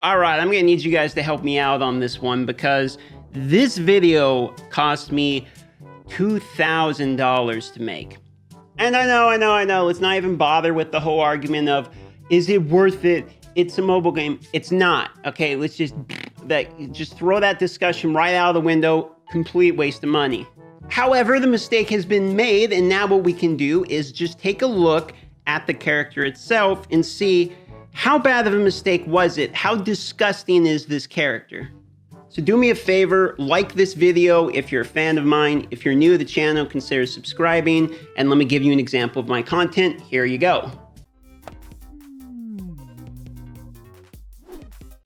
All right, I'm gonna need you guys to help me out on this one because this video cost me $2,000 to make. And I know, let's not even bother with the whole argument of, is it worth it? It's a mobile game. It's not, okay? Let's just throw that discussion right out of the window. Complete waste of money. However, the mistake has been made, and now what we can do is just take a look at the character itself and see how bad of a mistake was it? How disgusting is this character? So do me a favor, like this video if you're a fan of mine. If you're new to the channel, consider subscribing, and let me give you an example of my content. Here you go.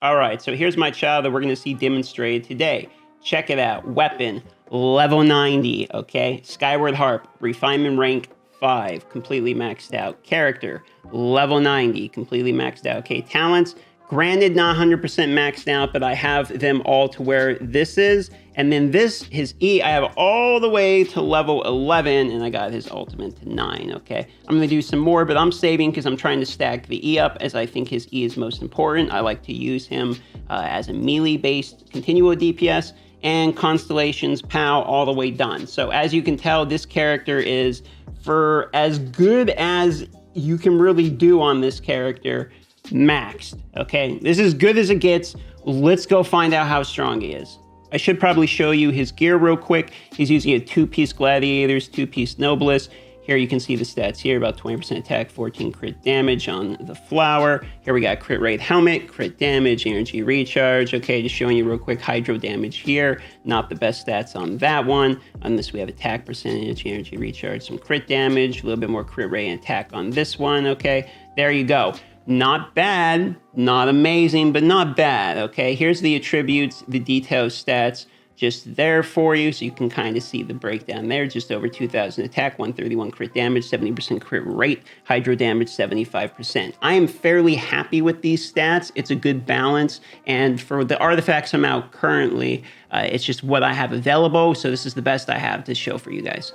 All right, so here's my child that we're gonna see demonstrated today. Check it out. Weapon, level 90, okay? Skyward harp, refinement rank 5, completely maxed out. Character, level 90, completely maxed out. Okay, talents, granted not 100% maxed out, but I have them all to where this is. And then this, his E, I have all the way to level 11, and I got his ultimate to 9, okay? I'm gonna do some more, but I'm saving because I'm trying to stack the E up as I think his E is most important. I like to use him as a melee-based continual DPS, and constellations, POW, all the way done. So as you can tell, this character is, for as good as you can really do on this character, maxed, okay? This is as good as it gets. Let's go find out how strong he is. I should probably show you his gear real quick. He's using a 2-piece Gladiators, 2-piece Noblesse. Here you can see the stats here, about 20% attack, 14 crit damage on the flower. Here we got crit rate helmet, crit damage, energy recharge. Okay, just showing you real quick hydro damage here. Not the best stats on that one. On this we have attack percentage, energy recharge, some crit damage, a little bit more crit rate and attack on this one. Okay, there you go. Not bad, not amazing, but not bad. Okay, here's the attributes, the detailed stats, just there for you, so you can kind of see the breakdown there. Just over 2,000 attack, 131 crit damage, 70% crit rate, hydro damage 75%. I am fairly happy with these stats. It's a good balance, and for the artifacts I'm out currently, it's just what I have available, so this is the best I have to show for you guys.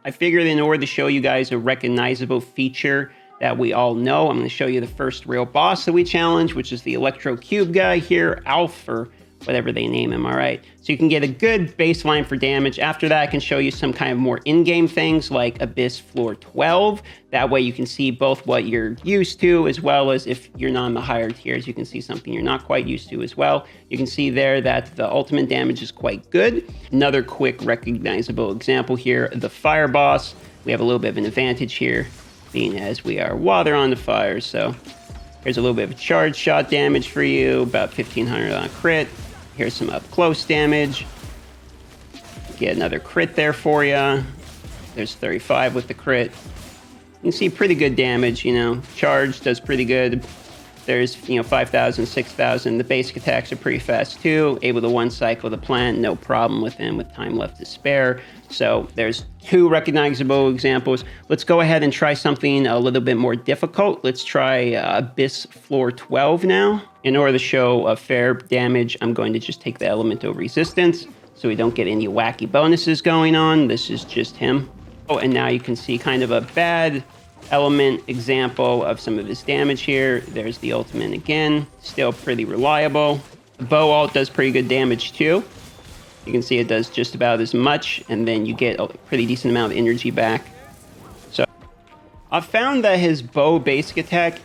I figured in order to show you guys a recognizable feature that we all know, I'm going to show you the first real boss that we challenge, which is the Electro Cube guy here, Alf, or whatever they name him, all right? So you can get a good baseline for damage. After that, I can show you some kind of more in-game things like Abyss Floor 12. That way you can see both what you're used to, as well as if you're not in the higher tiers, you can see something you're not quite used to as well. You can see there that the ultimate damage is quite good. Another quick recognizable example here, the Fire Boss. We have a little bit of an advantage here, being as we are water on the fire. So here's a little bit of charge shot damage for you, about 1,500 on a crit. Here's some up close damage. Get another crit there for you. There's 35 with the crit. You can see pretty good damage, you know. Charge does pretty good. There's, 5,000, 6,000. The basic attacks are pretty fast too. Able to one cycle the plant, no problem with him with time left to spare. So there's 2 recognizable examples. Let's go ahead and try something a little bit more difficult. Let's try Abyss Floor 12 now. In order to show a fair damage, I'm going to just take the elemental resistance so we don't get any wacky bonuses going on. This is just him. Oh, and now you can see kind of a bad element example of some of his damage here. There's the ultimate again, still pretty reliable. The bow ult does pretty good damage too. You can see it does just about as much, and then you get a pretty decent amount of energy back. So I've found that his bow basic attack,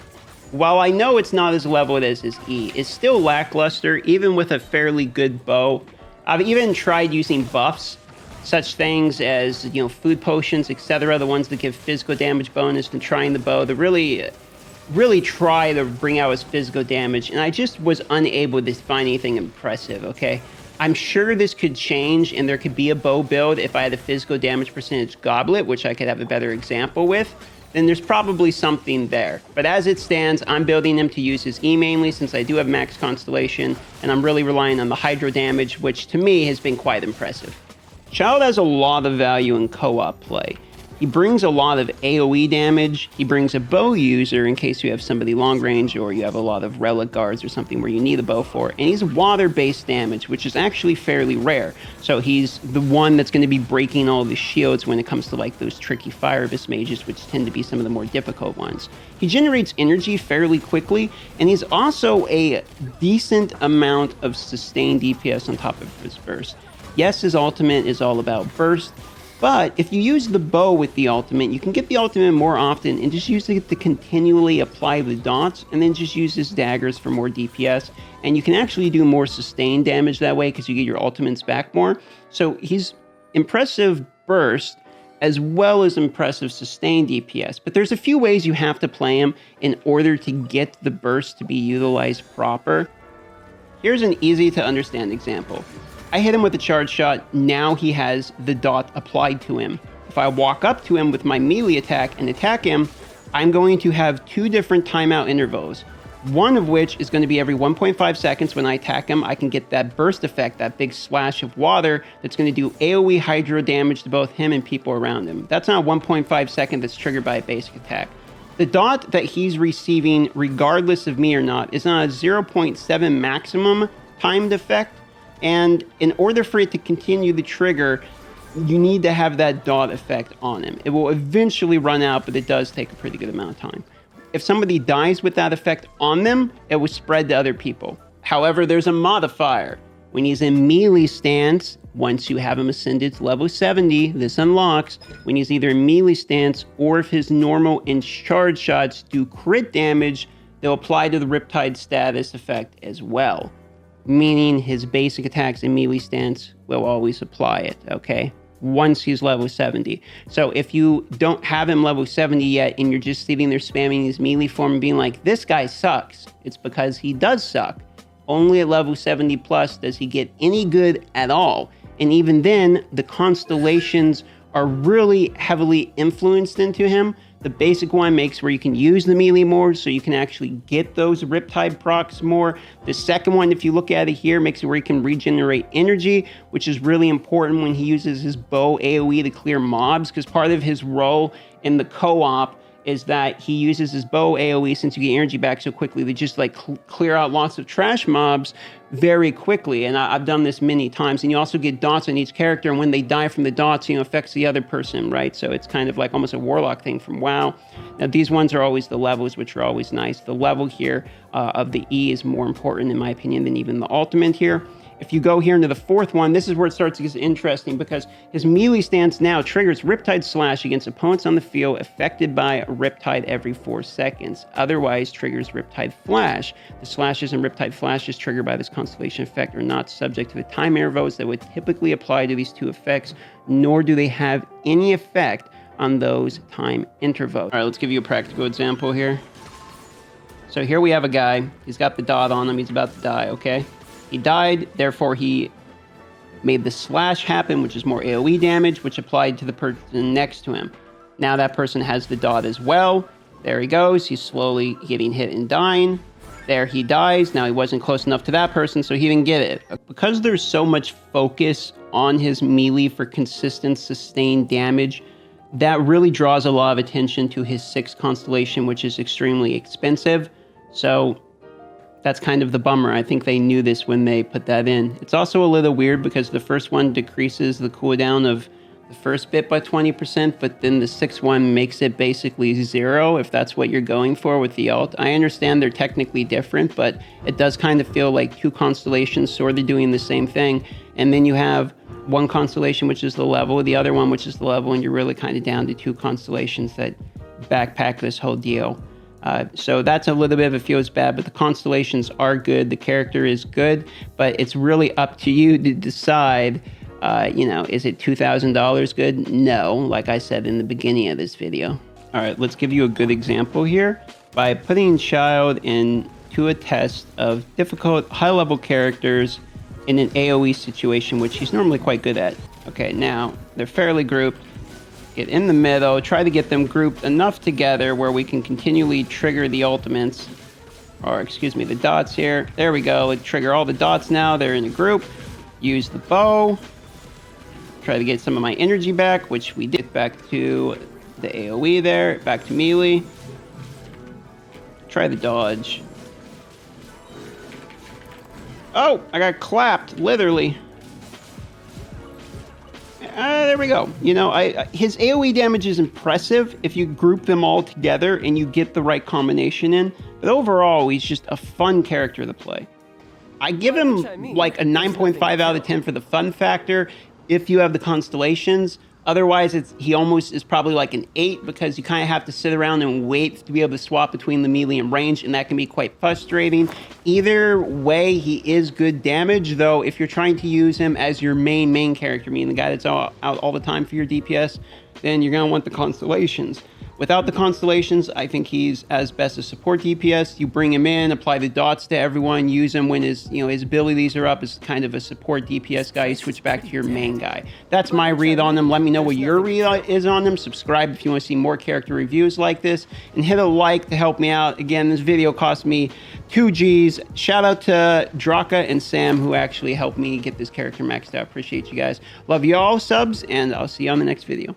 while I know it's not as leveled as his E, is still lackluster even with a fairly good bow. I've even tried using buffs, such things as, food potions, etc., the ones that give physical damage bonus, and trying the bow to really try to bring out his physical damage, and I just was unable to find anything impressive, okay? I'm sure this could change, and there could be a bow build if I had a physical damage percentage goblet, which I could have a better example with. Then there's probably something there. But as it stands, I'm building him to use his E mainly, since I do have max constellation, and I'm really relying on the hydro damage, which to me has been quite impressive. Child has a lot of value in co-op play. He brings a lot of AoE damage. He brings a bow user in case you have somebody long range or you have a lot of relic guards or something where you need a bow for. And he's water-based damage, which is actually fairly rare. So he's the one that's going to be breaking all the shields when it comes to like those tricky fire abyss mages, which tend to be some of the more difficult ones. He generates energy fairly quickly, and he's also a decent amount of sustained DPS on top of his burst. Yes, his ultimate is all about burst, but if you use the bow with the ultimate, you can get the ultimate more often and just use it to continually apply the dots, and then just use his daggers for more DPS. And you can actually do more sustained damage that way because you get your ultimates back more. So he's impressive burst as well as impressive sustained DPS. But there's a few ways you have to play him in order to get the burst to be utilized proper. Here's an easy to understand example. I hit him with a charge shot, now he has the dot applied to him. If I walk up to him with my melee attack and attack him, I'm going to have two different timeout intervals. One of which is going to be every 1.5 seconds when I attack him, I can get that burst effect, that big splash of water that's going to do AoE hydro damage to both him and people around him. That's not 1.5 seconds that's triggered by a basic attack. The dot that he's receiving, regardless of me or not, is on a 0.7 maximum timed effect. And in order for it to continue the trigger, you need to have that dot effect on him. It will eventually run out, but it does take a pretty good amount of time. If somebody dies with that effect on them, it will spread to other people. However, there's a modifier. When he's in melee stance, once you have him ascended to level 70, this unlocks. When he's either in melee stance or if his normal and charge shots do crit damage, they'll apply to the Riptide status effect as well. Meaning his basic attacks in melee stance will always apply it, okay? Once he's level 70. So if you don't have him level 70 yet and you're just sitting there spamming his melee form and being like, this guy sucks, it's because he does suck. Only at level 70 plus does he get any good at all. And even then, the constellations are really heavily influenced into him. The basic one makes where you can use the melee more, so you can actually get those Riptide procs more. The second one, if you look at it here, makes it where he can regenerate energy, which is really important when he uses his bow AoE to clear mobs, because part of his role in the co-op is that he uses his bow AoE, since you get energy back so quickly, to just like clear out lots of trash mobs very quickly. And I've done this many times. And you also get dots on each character, and when they die from the dots, you know, affects the other person, right? So it's kind of like almost a warlock thing from WoW. Now these ones are always the levels, which are always nice. The level here of the E is more important in my opinion than even the ultimate here. If you go here into the fourth one, this is where it starts to get interesting, because his melee stance now triggers Riptide Slash against opponents on the field affected by a Riptide every 4 seconds. Otherwise, triggers Riptide Flash. The slashes and Riptide Flashes triggered by this constellation effect are not subject to the time intervals that would typically apply to these two effects, nor do they have any effect on those time intervals. All right, let's give you a practical example here. So here we have a guy. He's got the dot on him. He's about to die, okay? He died, therefore he made the slash happen, which is more AoE damage, which applied to the person next to him. Now that person has the dot as well. There he goes. He's slowly getting hit and dying. There he dies. Now he wasn't close enough to that person, so he didn't get it. Because there's so much focus on his melee for consistent, sustained damage, that really draws a lot of attention to his 6th constellation, which is extremely expensive. So that's kind of the bummer. I think they knew this when they put that in. It's also a little weird because the first one decreases the cooldown of the first bit by 20%, but then the 6th one makes it basically 0 if that's what you're going for with the ult. I understand they're technically different, but it does kind of feel like 2 constellations sort of doing the same thing. And then you have one constellation, which is the level, the other one, which is the level, and you're really kind of down to 2 constellations that backpack this whole deal. So that's a little bit of it feels bad, but the constellations are good. The character is good, but it's really up to you to decide, is it $2,000 good? No, like I said in the beginning of this video. All right, let's give you a good example here by putting Child into a test of difficult high-level characters in an AoE situation, which he's normally quite good at. Okay, now they're fairly grouped. Get in the middle, try to get them grouped enough together where we can continually trigger the ultimates, or excuse me, the dots here. There we go, trigger all the dots now, they're in a group. Use the bow. Try to get some of my energy back, which we did. Back to the AoE there. Back to melee. Try the dodge. Oh, I got clapped, literally. There we go. You know, his AoE damage is impressive if you group them all together and you get the right combination in. But overall, he's just a fun character to play. I give him like a 9.5 out of 10 for the fun factor if you have the constellations. Otherwise, he almost is probably like an 8 because you kind of have to sit around and wait to be able to swap between the melee and range, and that can be quite frustrating. Either way, he is good damage, though if you're trying to use him as your main character, meaning the guy that's out all the time for your DPS, then you're going to want the constellations. Without the constellations, I think he's as best a support DPS. You bring him in, apply the dots to everyone, use him when his abilities are up as kind of a support DPS guy. You switch back to your main guy. That's my read on him. Let me know what your read is on him. Subscribe if you want to see more character reviews like this, and hit a like to help me out. Again, this video cost me 2 G's. Shout out to Draka and Sam who actually helped me get this character maxed out. Appreciate you guys. Love you all, subs, and I'll see you on the next video.